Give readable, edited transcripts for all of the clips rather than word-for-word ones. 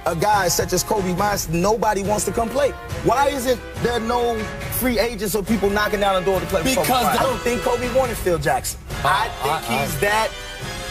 a guy such as Kobe Bryant, nobody wants to come play. Why isn't there no free agents or people knocking down the door to play for Kobe Bryant? I don't think Kobe wanted Phil Jackson. I think he's that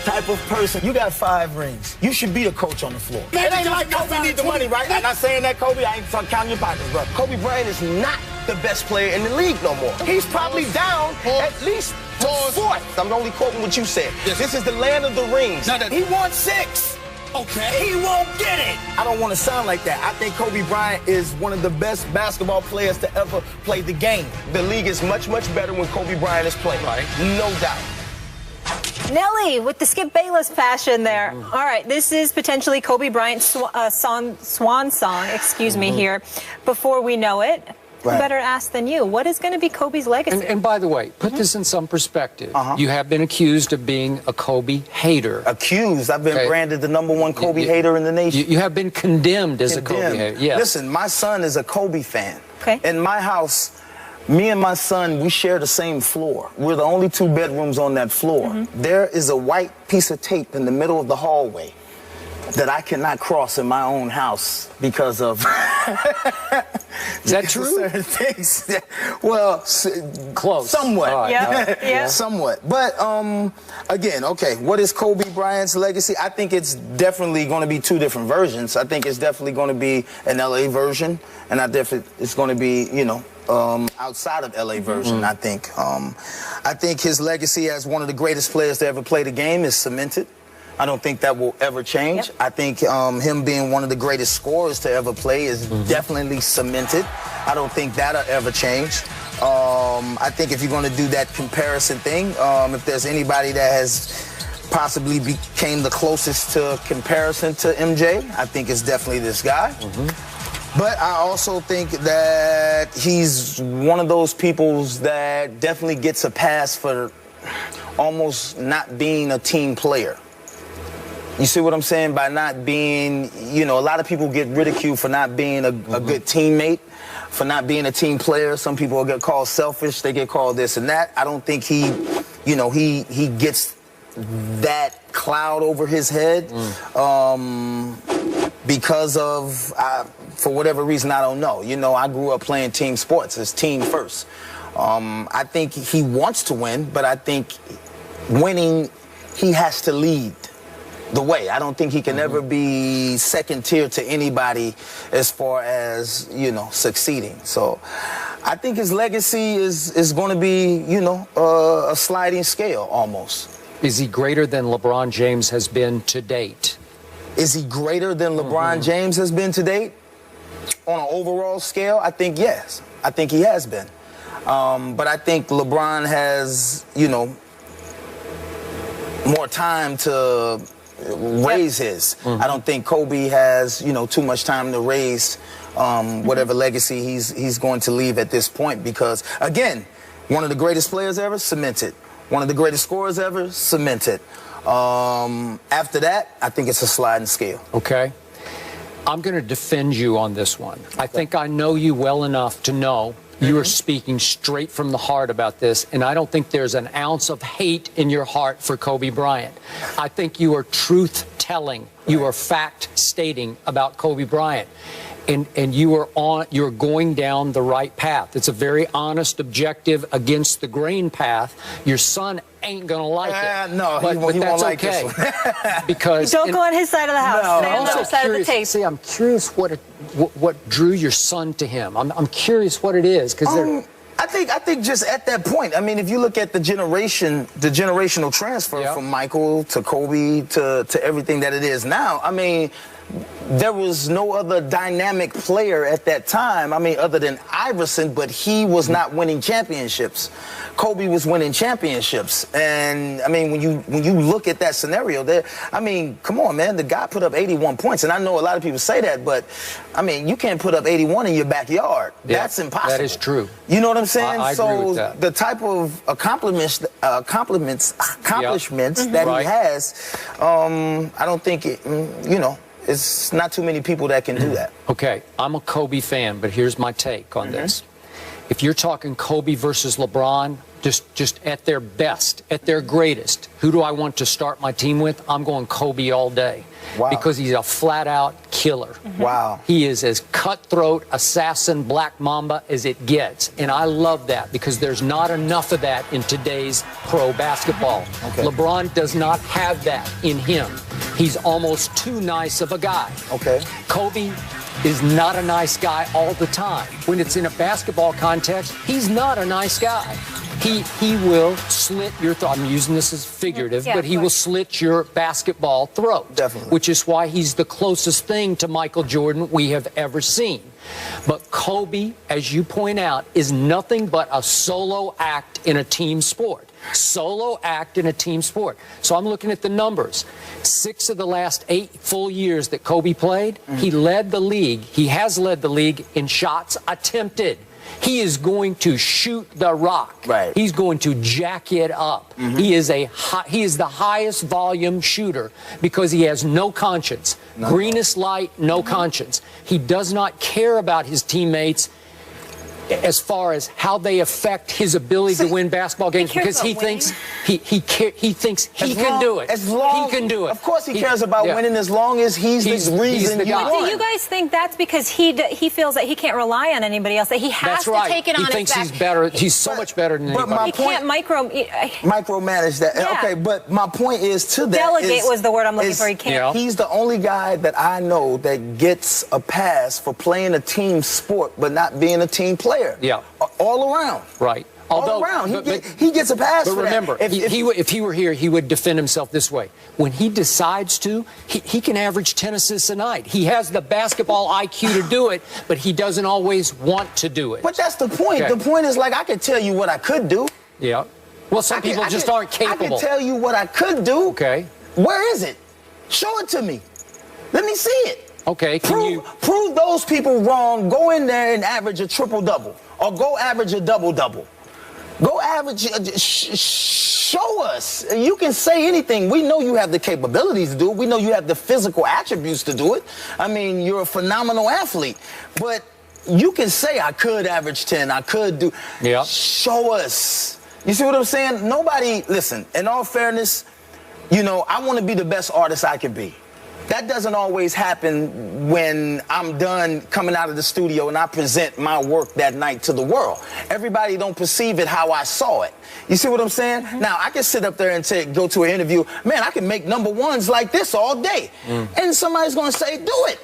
type of person. You got 5 rings. You should be the coach on the floor. It ain't like Kobe need the money, right? I'm not saying that, Kobe. I ain't counting your pockets, bro. Kobe Bryant is not the best player in the league no more. He's probably down at least to 4th. I'm only quoting what you said. Yes. This is the land of the rings. He won 6. Okay. He won't get it. I don't want to sound like that. I think Kobe Bryant is one of the best basketball players to ever play the game. The league is much, much better when Kobe Bryant is playing. Right. No doubt. Nelly with the Skip Bayless passion there. All right, this is potentially Kobe Bryant's swan song, excuse me, here. Before we know it, who better ask than you? What is going to be Kobe's legacy? And by the way, put this in some perspective. You have been accused of being a Kobe hater. Accused? I've been branded the #1 Kobe hater in the nation. You have been condemned as a Kobe hater. Yes. Listen, my son is a Kobe fan. Okay. In my house, me and my son, we share the same floor. We're the only 2 bedrooms on that floor. There is a white piece of tape in the middle of the hallway that I cannot cross in my own house because of... Is that true? Certain things. Well, close. Somewhat. Right. Yeah. Somewhat. But, again, okay, what is Kobe Bryant's legacy? I think it's definitely going to be 2 different versions. I think it's definitely going to be an LA version, and it's going to be, you know, outside of LA version, I think. I think his legacy as one of the greatest players to ever play the game is cemented. I don't think that will ever change. I think him being one of the greatest scorers to ever play is definitely cemented. I don't think that'll ever change. I think if you're going to do that comparison thing, if there's anybody that has possibly became the closest to comparison to MJ, I think it's definitely this guy. But I also think that he's one of those people that definitely gets a pass for almost not being a team player. You see what I'm saying? By not being, you know, a lot of people get ridiculed for not being a good teammate, for not being a team player. Some people get called selfish. They get called this and that. I don't think he, you know, he gets that cloud over his head because of, for whatever reason, I don't know. You know, I grew up playing team sports. It's team first. I think he wants to win, but I think winning, he has to lead the way. I don't think he can ever be second tier to anybody as far as, you know, succeeding. So I think his legacy is going to be, you know, a sliding scale almost. Is he greater than LeBron James has been to date? Is he greater than LeBron James has been to date? On an overall scale, I think yes. I think he has been. But I think LeBron has, you know, more time to raise his. I don't think Kobe has, you know, too much time to raise whatever legacy he's going to leave at this point, because again, one of the greatest players ever, cemented. One of the greatest scorers ever, cemented. After that, I think it's a sliding scale. Okay. I'm going to defend you on this one. I think I know you well enough to know you are speaking straight from the heart about this, and I don't think there's an ounce of hate in your heart for Kobe Bryant. I think you are truth-telling. You are fact-stating about Kobe Bryant. And you're going down the right path. It's a very honest, objective, against the grain path. Your son ain't gonna like it. No, but he that's won't like okay. this one. Because don't go on his side of the house. No, Stay on the other side of the tape. See, I'm curious what drew your son to him. I'm curious what it is, because I think just at that point, I mean, if you look at the generational transfer from Michael to Kobe to everything that it is now, I mean, there was no other dynamic player at that time, I mean, other than Iverson, but he was not winning championships. Kobe was winning championships. And, I mean, when you look at that scenario there, I mean, come on, man, the guy put up 81 points. And I know a lot of people say that, but, I mean, you can't put up 81 in your backyard. Yeah, that's impossible. That is true. You know what I'm saying? I agree with that. The type of accomplishments that he has, I don't think it, you know, it's not too many people that can do that. Okay, I'm a Kobe fan, but here's my take on this. If you're talking Kobe versus LeBron, just at their best, at their greatest, who do I want to start my team with? I'm going Kobe all day. Wow. Because he's a flat-out killer. Wow. He is as cutthroat, assassin, black mamba as it gets. And I love that because there's not enough of that in today's pro basketball. Okay. LeBron does not have that in him. He's almost too nice of a guy. Okay. Kobe is not a nice guy all the time. When it's in a basketball context, he's not a nice guy. He will slit your throat. I'm using this as figurative, Yeah, but he will slit your basketball throat. Definitely. Which is why he's the closest thing to Michael Jordan we have ever seen. But Kobe, as you point out, is nothing but a solo act in a team sport. Solo act in a team sport. So I'm looking at the numbers. 6 of the last 8 full years that Kobe played, he led the league. He has led the league in shots attempted. He is going to shoot the rock. Right. He's going to jack it up. He is the highest volume shooter because he has no conscience. Greenest light, no conscience. He does not care about his teammates as far as how they affect his ability to win basketball games because he thinks he thinks he can do it. As long, he can do it. Of course he cares about winning as long as he's the reason the you guy. won. Do you guys think that's because he feels that he can't rely on anybody else, that he has That's to right. take it on He thinks his back? he's better. He's so much better than But anybody. my He can't micromanage that. Yeah. Okay, but my point is to that. Delegate was the word I'm looking for. He can't. Yeah. He's the only guy that I know that gets a pass for playing a team sport but not being a team player. Yeah. All around. Right. All around. He gets a pass But for remember, that. if he were here, he would defend himself this way. When he decides to, he can average 10 assists a night. He has the basketball IQ to do it, but he doesn't always want to do it. But that's the point. Okay. The point is, like, I could tell you what I could do. Yeah. Well, some people just aren't capable. I can tell you what I could do. Okay. Where is it? Show it to me. Let me see it. Okay. Prove those people wrong. Go in there and average a triple-double. Or go average a double-double. Go average, show us. You can say anything. We know you have the capabilities to do it. We know you have the physical attributes to do it. I mean, you're a phenomenal athlete. But you can say, I could average 10, I could do. Yeah. Show us. You see what I'm saying? Nobody, listen, in all fairness, you know, I want to be the best artist I can be. That doesn't always happen when I'm done coming out of the studio and I present my work that night to the world. Everybody don't perceive it how I saw it. You see what I'm saying? Now, I can sit up there and go to an interview. Man, I can make number ones like this all day. And somebody's going to say, do it.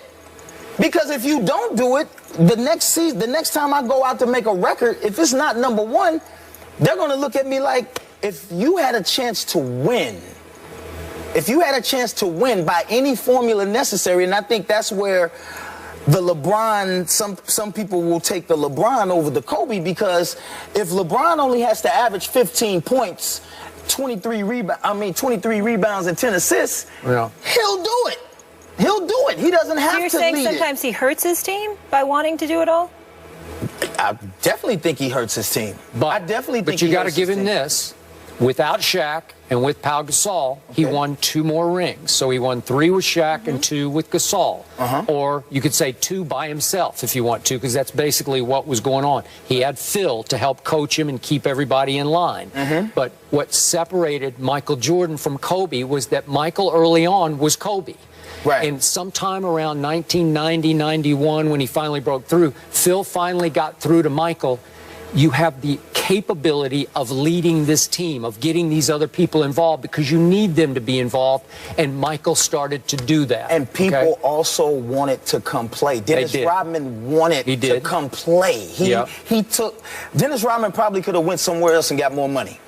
Because if you don't do it, the next time I go out to make a record, if it's not number one, they're going to look at me like, if you had a chance to win, by any formula necessary, and I think that's where the LeBron, some people will take the LeBron over the Kobe, because if LeBron only has to average 15 points, 23 rebounds and 10 assists, Yeah. he'll do it. He'll do it. He doesn't have to lead it. You're saying sometimes he hurts his team by wanting to do it all? I definitely think he hurts his team. But you got to give him this. Without Shaq and with Pau Gasol, he won 2 more rings. So he won 3 with Shaq and 2 with Gasol. Or you could say 2 by himself if you want to, because that's basically what was going on. He had Phil to help coach him and keep everybody in line. But what separated Michael Jordan from Kobe was that Michael early on was Kobe. Right. And sometime around 1990, 91, when he finally broke through, Phil finally got through to Michael. You have the capability of leading this team, of getting these other people involved, because you need them to be involved. And Michael started to do that. And people also wanted to come play. Dennis Rodman wanted to come play. Dennis Rodman probably could have went somewhere else and got more money.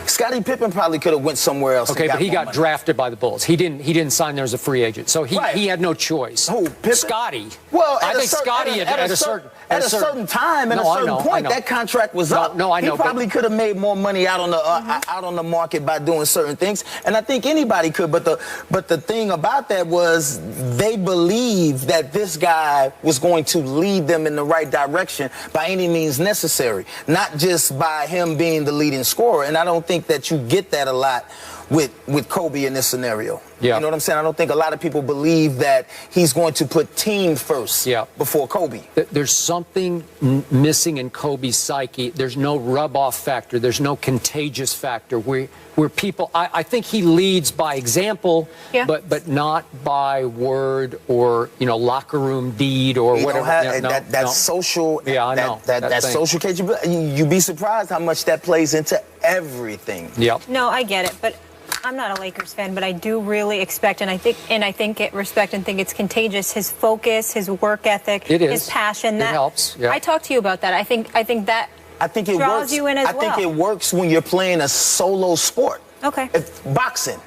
Scottie Pippen probably could have went somewhere else. Okay, but he got drafted by the Bulls. He didn't sign there as a free agent, so he had no choice. Who, Pippen? Scottie. Well, I think Scottie at a certain time and a certain point, that contract was up. No, I know. He probably could have made more money out on the market by doing certain things, and I think anybody could. But the thing about that was they believed that this guy was going to lead them in the right direction by any means necessary, not just by him being the leading scorer. And I don't think think that you get that a lot with Kobe in this scenario. Yeah. You know what I'm saying? I don't think a lot of people believe that he's going to put team first before Kobe. There's something missing in Kobe's psyche. There's no rub-off factor. There's no contagious factor where people, I think he leads by example, but not by word or, locker room deed or you whatever. That's social. Yeah, I know. That social capability. You'd be surprised how much that plays into everything. Yep. No, I get it, but I'm not a Lakers fan, but I do really expect, and I respect and think it's contagious. His focus, his work ethic, his passion. It helps. Yeah. I talked to you about that. I think that it draws works. you in as well. I think it works when you're playing a solo sport. Okay. Boxing.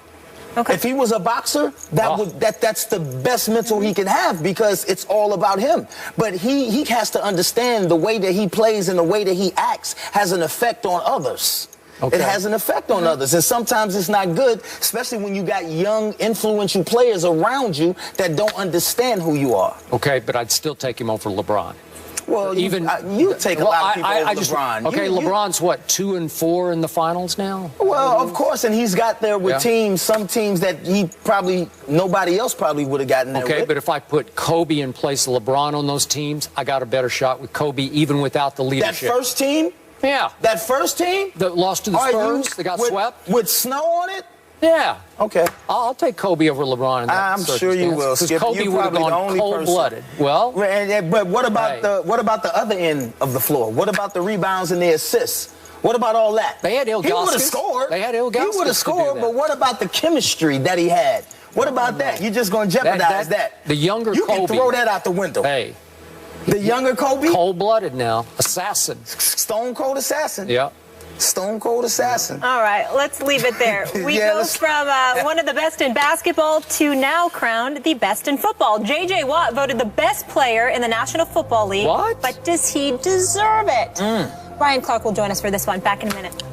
Okay. If he was a boxer, that's the best mental he can have because it's all about him. But he has to understand the way that he plays and the way that he acts has an effect on others. Okay. It has an effect on others, and sometimes it's not good, especially when you got young, influential players around you that don't understand who you are. Okay, but I'd still take him over LeBron. Well, you take a lot of people over LeBron. Okay, LeBron's what, 2-4 in the finals now? Well, of course, and he's got there with teams, some teams that nobody else probably would have gotten there with. Okay, but if I put Kobe in place of LeBron on those teams, I got a better shot with Kobe even without the leadership. That first team? Yeah. That first team? That lost to the Spurs, they got swept? With snow on it? Yeah. Okay. I'll take Kobe over LeBron in that I'm sure you will. Because Kobe would have gone cold-blooded. Well, but what about the other end of the floor? What about the rebounds and the assists? What about all that? They had Ilgauskas. He would have scored. They had Ilgauskas. He would have scored, but what about the chemistry that he had? What about that? You're just going to jeopardize that. The younger Kobe. You can throw that out the window. Hey. The younger Kobe? Cold-blooded now. Assassin. Stone cold assassin. Yeah. Stone cold assassin. All right, let's leave it there. We go from one of the best in basketball to now crowned the best in football. J.J. Watt voted the best player in the National Football League. What? But does he deserve it? Bryan Clark will join us for this one. Back in a minute.